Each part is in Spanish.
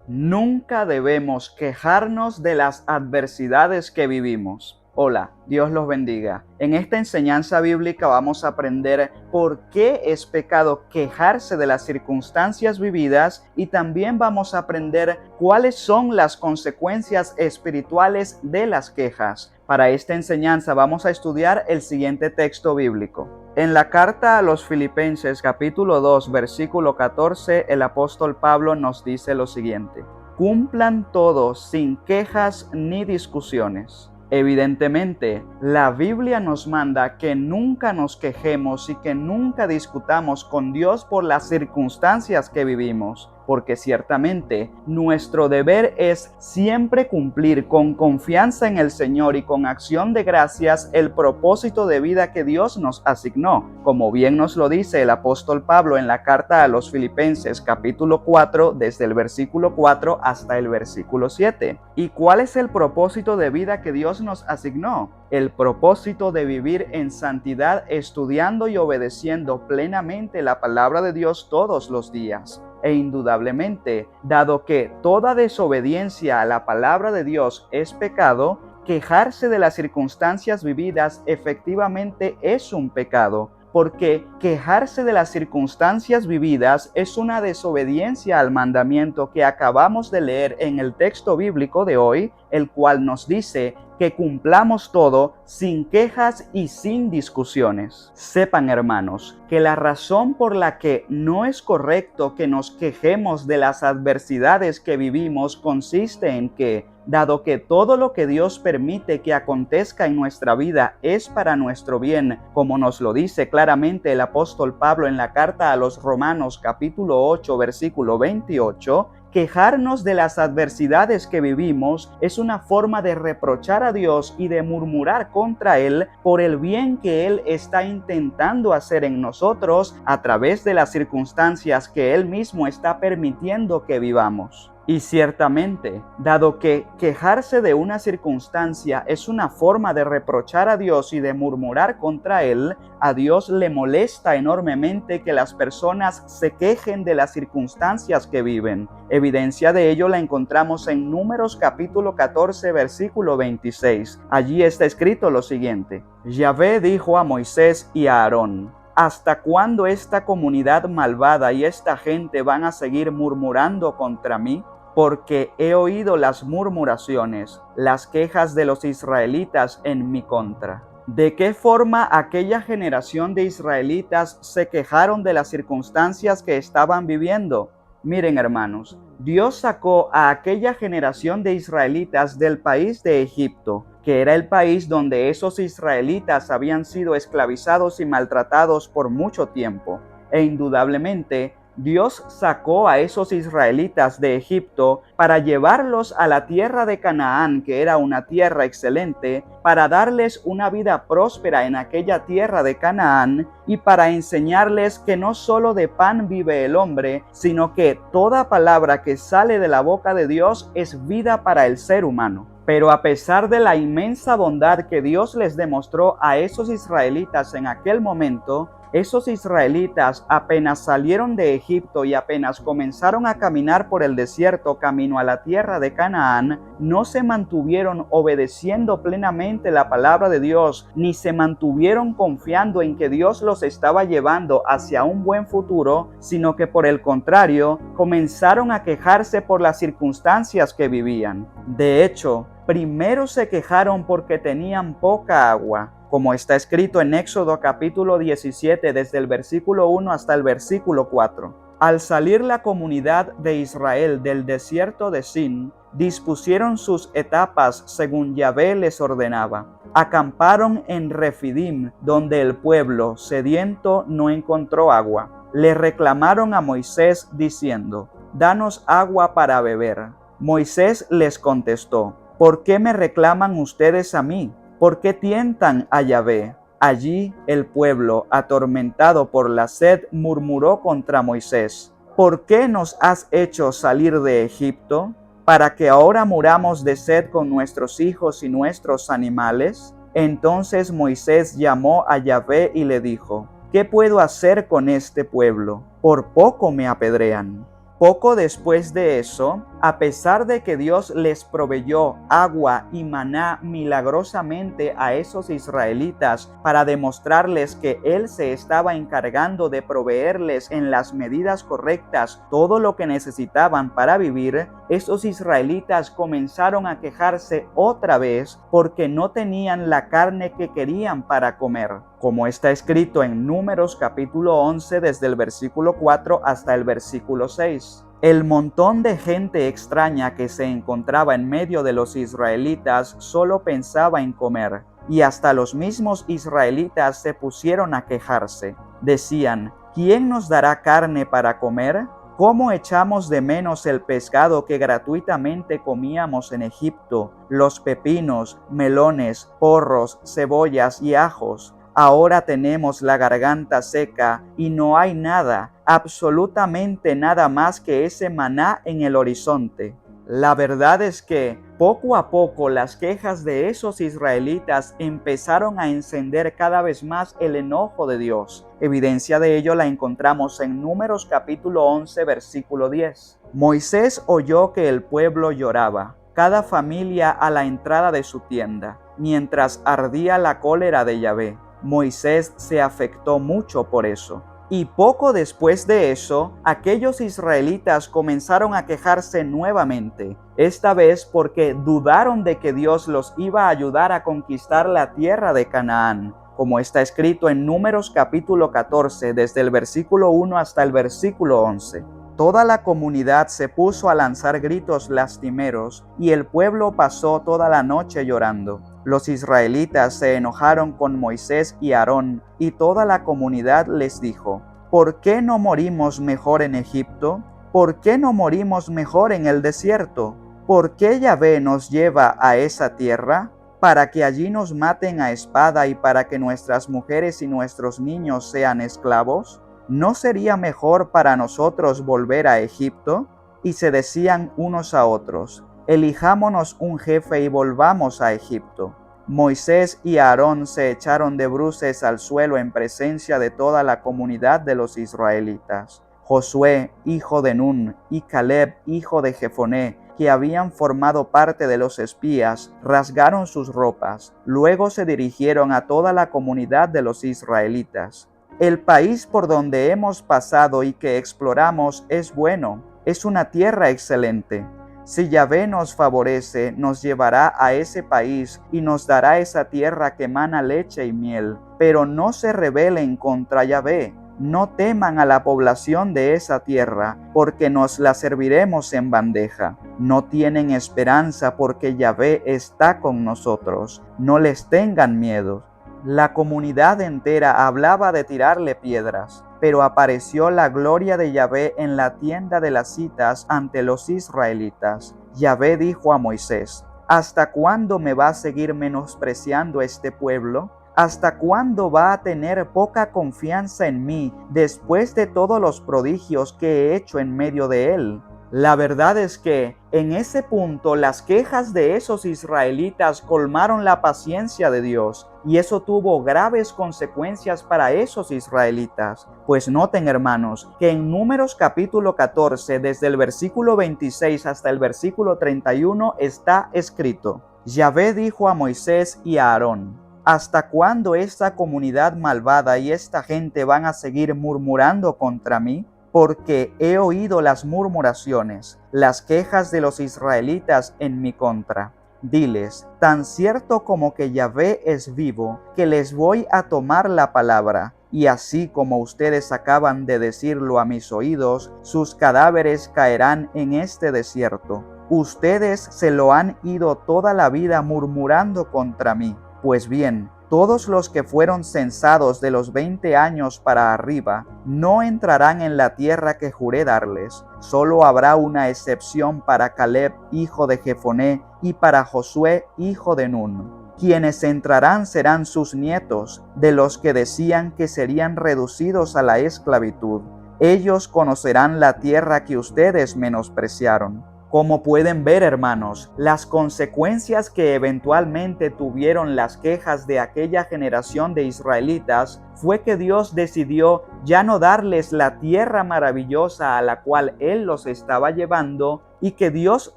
Nunca debemos quejarnos de las adversidades que vivimos. Hola, Dios los bendiga. En esta enseñanza bíblica vamos a aprender por qué es pecado quejarse de las circunstancias vividas y también vamos a aprender cuáles son las consecuencias espirituales de las quejas. Para esta enseñanza vamos a estudiar el siguiente texto bíblico. En la carta a los Filipenses capítulo 2 versículo 14, el apóstol Pablo nos dice lo siguiente: cumplan todos sin quejas ni discusiones. Evidentemente, la Biblia nos manda que nunca nos quejemos y que nunca discutamos con Dios por las circunstancias que vivimos, porque ciertamente nuestro deber es siempre cumplir con confianza en el Señor y con acción de gracias el propósito de vida que Dios nos asignó, como bien nos lo dice el apóstol Pablo en la carta a los Filipenses capítulo 4, desde el versículo 4 hasta el versículo 7. ¿Y cuál es el propósito de vida que Dios nos asignó? El propósito de vivir en santidad, estudiando y obedeciendo plenamente la palabra de Dios todos los días. E indudablemente, dado que toda desobediencia a la palabra de Dios es pecado, quejarse de las circunstancias vividas efectivamente es un pecado, porque quejarse de las circunstancias vividas es una desobediencia al mandamiento que acabamos de leer en el texto bíblico de hoy, el cual nos dice que cumplamos todo sin quejas y sin discusiones. Sepan, hermanos, que la razón por la que no es correcto que nos quejemos de las adversidades que vivimos consiste en que, dado que todo lo que Dios permite que acontezca en nuestra vida es para nuestro bien, como nos lo dice claramente el apóstol Pablo en la carta a los Romanos capítulo 8 versículo 28, quejarnos de las adversidades que vivimos es una forma de reprochar a Dios y de murmurar contra Él por el bien que Él está intentando hacer en nosotros a través de las circunstancias que Él mismo está permitiendo que vivamos. Y ciertamente, dado que quejarse de una circunstancia es una forma de reprochar a Dios y de murmurar contra Él, a Dios le molesta enormemente que las personas se quejen de las circunstancias que viven. Evidencia de ello la encontramos en Números capítulo 14, versículo 26. Allí está escrito lo siguiente: Yahvé dijo a Moisés y a Aarón: ¿hasta cuándo esta comunidad malvada y esta gente van a seguir murmurando contra mí? Porque he oído las murmuraciones, las quejas de los israelitas en mi contra. ¿De qué forma aquella generación de israelitas se quejaron de las circunstancias que estaban viviendo? Miren, hermanos, Dios sacó a aquella generación de israelitas del país de Egipto, que era el país donde esos israelitas habían sido esclavizados y maltratados por mucho tiempo. E indudablemente, Dios sacó a esos israelitas de Egipto para llevarlos a la tierra de Canaán, que era una tierra excelente, para darles una vida próspera en aquella tierra de Canaán y para enseñarles que no solo de pan vive el hombre, sino que toda palabra que sale de la boca de Dios es vida para el ser humano. Pero a pesar de la inmensa bondad que Dios les demostró a esos israelitas en aquel momento, esos israelitas apenas salieron de Egipto y apenas comenzaron a caminar por el desierto camino a la tierra de Canaán, no se mantuvieron obedeciendo plenamente la palabra de Dios, ni se mantuvieron confiando en que Dios los estaba llevando hacia un buen futuro, sino que por el contrario, comenzaron a quejarse por las circunstancias que vivían. De hecho, primero se quejaron porque tenían poca agua, como está escrito en Éxodo capítulo 17, desde el versículo 1 hasta el versículo 4. Al salir la comunidad de Israel del desierto de Sin, dispusieron sus etapas según Yahvé les ordenaba. Acamparon en Refidim, donde el pueblo sediento no encontró agua. Le reclamaron a Moisés diciendo: «Danos agua para beber». Moisés les contestó: «¿Por qué me reclaman ustedes a mí? ¿Por qué tientan a Yahvé?». Allí el pueblo, atormentado por la sed, murmuró contra Moisés: «¿Por qué nos has hecho salir de Egipto? ¿Para que ahora muramos de sed con nuestros hijos y nuestros animales?». Entonces Moisés llamó a Yahvé y le dijo: «¿Qué puedo hacer con este pueblo? Por poco me apedrean». Poco después de eso, A pesar de que Dios les proveyó agua y maná milagrosamente a esos israelitas para demostrarles que Él se estaba encargando de proveerles en las medidas correctas todo lo que necesitaban para vivir, esos israelitas comenzaron a quejarse otra vez porque no tenían la carne que querían para comer, como está escrito en Números capítulo 11 desde el versículo 4 hasta el versículo 6. El montón de gente extraña que se encontraba en medio de los israelitas solo pensaba en comer, y hasta los mismos israelitas se pusieron a quejarse. Decían, ¿quién nos dará carne para comer? ¿Cómo echamos de menos el pescado que gratuitamente comíamos en Egipto, los pepinos, melones, porros, cebollas y ajos? Ahora tenemos la garganta seca y no hay nada, absolutamente nada más que ese maná en el horizonte. La verdad es que poco a poco las quejas de esos israelitas empezaron a encender cada vez más el enojo de Dios. Evidencia de ello la encontramos en Números capítulo 11 versículo 10. Moisés oyó que el pueblo lloraba, cada familia a la entrada de su tienda, mientras ardía la cólera de Yahvé. Moisés se afectó mucho por eso. Y poco después de eso, aquellos israelitas comenzaron a quejarse nuevamente, esta vez porque dudaron de que Dios los iba a ayudar a conquistar la tierra de Canaán, como está escrito en Números capítulo 14, desde el versículo 1 hasta el versículo 11. Toda la comunidad se puso a lanzar gritos lastimeros, y el pueblo pasó toda la noche llorando. Los israelitas se enojaron con Moisés y Aarón, y toda la comunidad les dijo, ¿por qué no morimos mejor en Egipto? ¿Por qué no morimos mejor en el desierto? ¿Por qué Yahvé nos lleva a esa tierra? ¿Para que allí nos maten a espada y para que nuestras mujeres y nuestros niños sean esclavos? ¿No sería mejor para nosotros volver a Egipto? Y se decían unos a otros, elijámonos un jefe y volvamos a Egipto. Moisés y Aarón se echaron de bruces al suelo en presencia de toda la comunidad de los israelitas. Josué, hijo de Nun, y Caleb, hijo de Jefoné, que habían formado parte de los espías, rasgaron sus ropas. Luego se dirigieron a toda la comunidad de los israelitas. El país por donde hemos pasado y que exploramos es bueno, es una tierra excelente. Si Yahvé nos favorece, nos llevará a ese país y nos dará esa tierra que emana leche y miel. Pero no se rebelen contra Yahvé, no teman a la población de esa tierra, porque nos la serviremos en bandeja. No tienen esperanza porque Yahvé está con nosotros, no les tengan miedo. La comunidad entera hablaba de tirarle piedras, pero apareció la gloria de Yahvé en la tienda de las citas ante los israelitas. Yahvé dijo a Moisés, ¿hasta cuándo me va a seguir menospreciando este pueblo? ¿Hasta cuándo va a tener poca confianza en mí después de todos los prodigios que he hecho en medio de él? La verdad es que en ese punto las quejas de esos israelitas colmaron la paciencia de Dios, y eso tuvo graves consecuencias para esos israelitas. Pues noten, hermanos, que en Números capítulo 14, desde el versículo 26 hasta el versículo 31 está escrito: Yahvé dijo a Moisés y a Aarón, ¿hasta cuándo esta comunidad malvada y esta gente van a seguir murmurando contra mí? Porque he oído las murmuraciones, las quejas de los israelitas en mi contra. Diles, tan cierto como que Yahvé es vivo, que les voy a tomar la palabra, y así como ustedes acaban de decirlo a mis oídos, sus cadáveres caerán en este desierto. Ustedes se lo han ido toda la vida murmurando contra mí. Pues bien, todos los que fueron censados de los 20 años para arriba no entrarán en la tierra que juré darles. Solo habrá una excepción para Caleb, hijo de Jefoné, y para Josué, hijo de Nun. Quienes entrarán serán sus nietos, de los que decían que serían reducidos a la esclavitud. Ellos conocerán la tierra que ustedes menospreciaron. Como pueden ver, hermanos, las consecuencias que eventualmente tuvieron las quejas de aquella generación de israelitas fue que Dios decidió ya no darles la tierra maravillosa a la cual Él los estaba llevando, y que Dios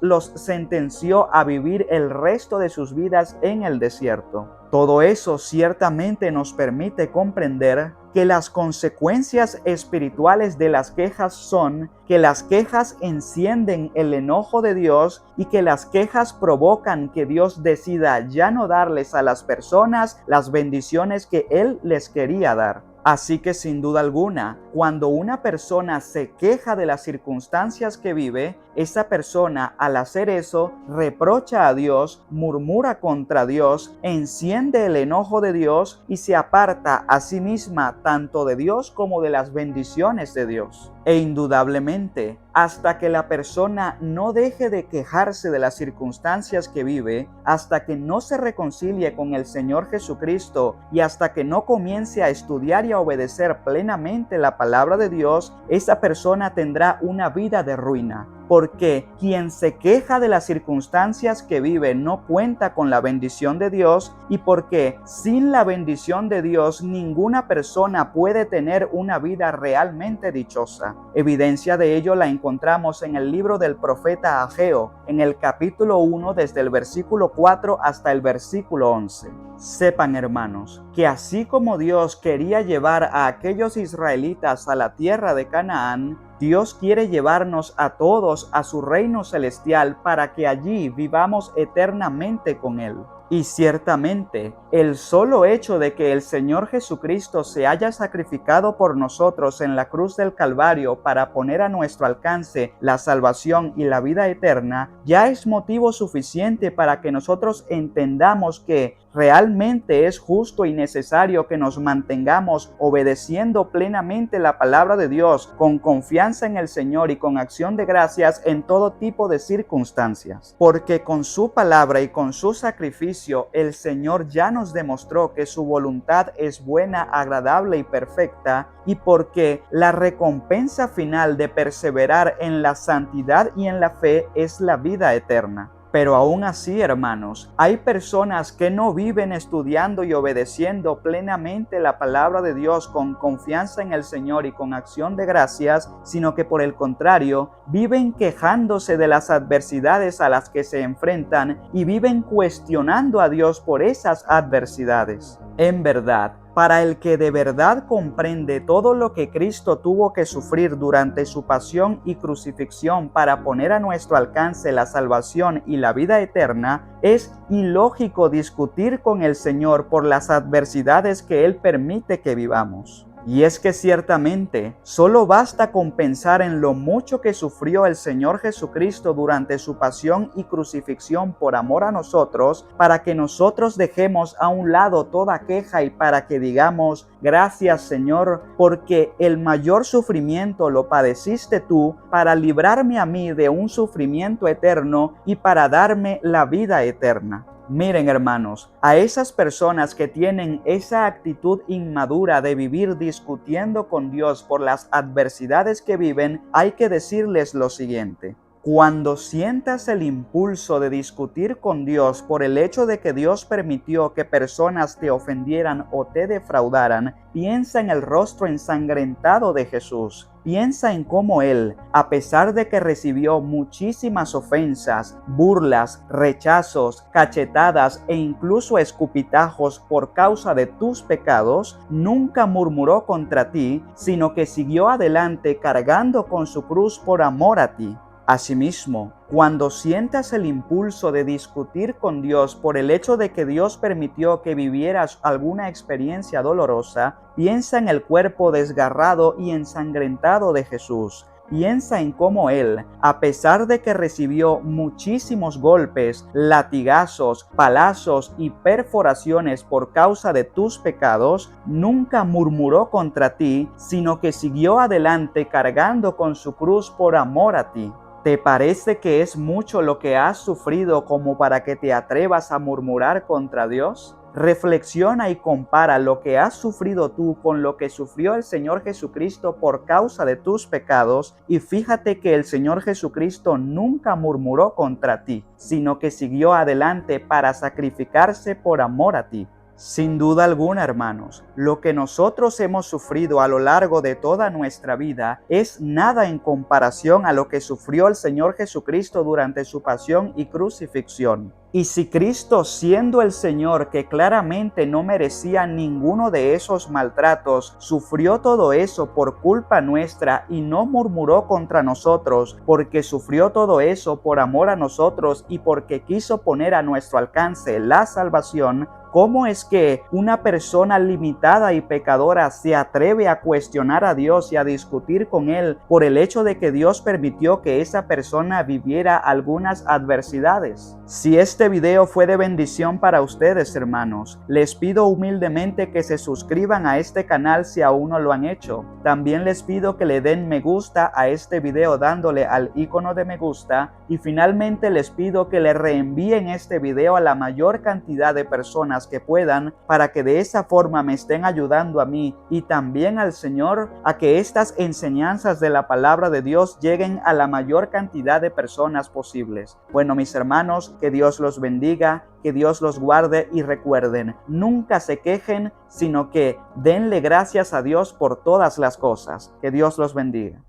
los sentenció a vivir el resto de sus vidas en el desierto. Todo eso ciertamente nos permite comprender que las consecuencias espirituales de las quejas son que las quejas encienden el enojo de Dios y que las quejas provocan que Dios decida ya no darles a las personas las bendiciones que Él les quería dar. Así que sin duda alguna, cuando una persona se queja de las circunstancias que vive, esa persona al hacer eso reprocha a Dios, murmura contra Dios, enciende el enojo de Dios y se aparta a sí misma tanto de Dios como de las bendiciones de Dios. E indudablemente, hasta que la persona no deje de quejarse de las circunstancias que vive, hasta que no se reconcilie con el Señor Jesucristo y hasta que no comience a estudiar y a obedecer plenamente la palabra de Dios, esa persona tendrá una vida de ruina. Porque quien se queja de las circunstancias que vive no cuenta con la bendición de Dios, y porque sin la bendición de Dios ninguna persona puede tener una vida realmente dichosa. Evidencia de ello la encontramos en el libro del profeta Ageo, en el capítulo 1, desde el versículo 4 hasta el versículo 11. Sepan, hermanos, que así como Dios quería llevar a aquellos israelitas a la tierra de Canaán, Dios quiere llevarnos a todos a su reino celestial para que allí vivamos eternamente con Él. Y ciertamente, el solo hecho de que el Señor Jesucristo se haya sacrificado por nosotros en la cruz del Calvario para poner a nuestro alcance la salvación y la vida eterna, ya es motivo suficiente para que nosotros entendamos que realmente es justo y necesario que nos mantengamos obedeciendo plenamente la palabra de Dios, con confianza en el Señor y con acción de gracias en todo tipo de circunstancias. Porque con su palabra y con su sacrificio, el Señor ya nos demostró que su voluntad es buena, agradable y perfecta, y porque la recompensa final de perseverar en la santidad y en la fe es la vida eterna. Pero aún así, hermanos, hay personas que no viven estudiando y obedeciendo plenamente la palabra de Dios con confianza en el Señor y con acción de gracias, sino que por el contrario, viven quejándose de las adversidades a las que se enfrentan y viven cuestionando a Dios por esas adversidades. En verdad, para el que de verdad comprende todo lo que Cristo tuvo que sufrir durante su pasión y crucifixión para poner a nuestro alcance la salvación y la vida eterna, es ilógico discutir con el Señor por las adversidades que Él permite que vivamos. Y es que ciertamente solo basta con pensar en lo mucho que sufrió el Señor Jesucristo durante su pasión y crucifixión por amor a nosotros, para que nosotros dejemos a un lado toda queja y para que digamos: gracias, Señor, porque el mayor sufrimiento lo padeciste tú para librarme a mí de un sufrimiento eterno y para darme la vida eterna. Miren, hermanos, a esas personas que tienen esa actitud inmadura de vivir discutiendo con Dios por las adversidades que viven, hay que decirles lo siguiente: cuando sientas el impulso de discutir con Dios por el hecho de que Dios permitió que personas te ofendieran o te defraudaran, piensa en el rostro ensangrentado de Jesús. Piensa en cómo Él, a pesar de que recibió muchísimas ofensas, burlas, rechazos, cachetadas e incluso escupitajos por causa de tus pecados, nunca murmuró contra ti, sino que siguió adelante cargando con su cruz por amor a ti. Asimismo, cuando sientas el impulso de discutir con Dios por el hecho de que Dios permitió que vivieras alguna experiencia dolorosa, piensa en el cuerpo desgarrado y ensangrentado de Jesús. Piensa en cómo Él, a pesar de que recibió muchísimos golpes, latigazos, palazos y perforaciones por causa de tus pecados, nunca murmuró contra ti, sino que siguió adelante cargando con su cruz por amor a ti. ¿Te parece que es mucho lo que has sufrido como para que te atrevas a murmurar contra Dios? Reflexiona y compara lo que has sufrido tú con lo que sufrió el Señor Jesucristo por causa de tus pecados, y fíjate que el Señor Jesucristo nunca murmuró contra ti, sino que siguió adelante para sacrificarse por amor a ti. Sin duda alguna, hermanos, lo que nosotros hemos sufrido a lo largo de toda nuestra vida es nada en comparación a lo que sufrió el Señor Jesucristo durante su pasión y crucifixión. Y si Cristo, siendo el Señor que claramente no merecía ninguno de esos maltratos, sufrió todo eso por culpa nuestra y no murmuró contra nosotros, porque sufrió todo eso por amor a nosotros y porque quiso poner a nuestro alcance la salvación, ¿cómo es que una persona limitada y pecadora se atreve a cuestionar a Dios y a discutir con Él por el hecho de que Dios permitió que esa persona viviera algunas adversidades? Si este video fue de bendición para ustedes, hermanos, les pido humildemente que se suscriban a este canal si aún no lo han hecho. También les pido que le den me gusta a este video dándole al icono de me gusta, y finalmente les pido que le reenvíen este video a la mayor cantidad de personas que puedan, para que de esa forma me estén ayudando a mí y también al Señor a que estas enseñanzas de la palabra de Dios lleguen a la mayor cantidad de personas posibles. Bueno, mis hermanos, que Dios los bendiga, que Dios los guarde, y recuerden, nunca se quejen, sino que denle gracias a Dios por todas las cosas. Que Dios los bendiga.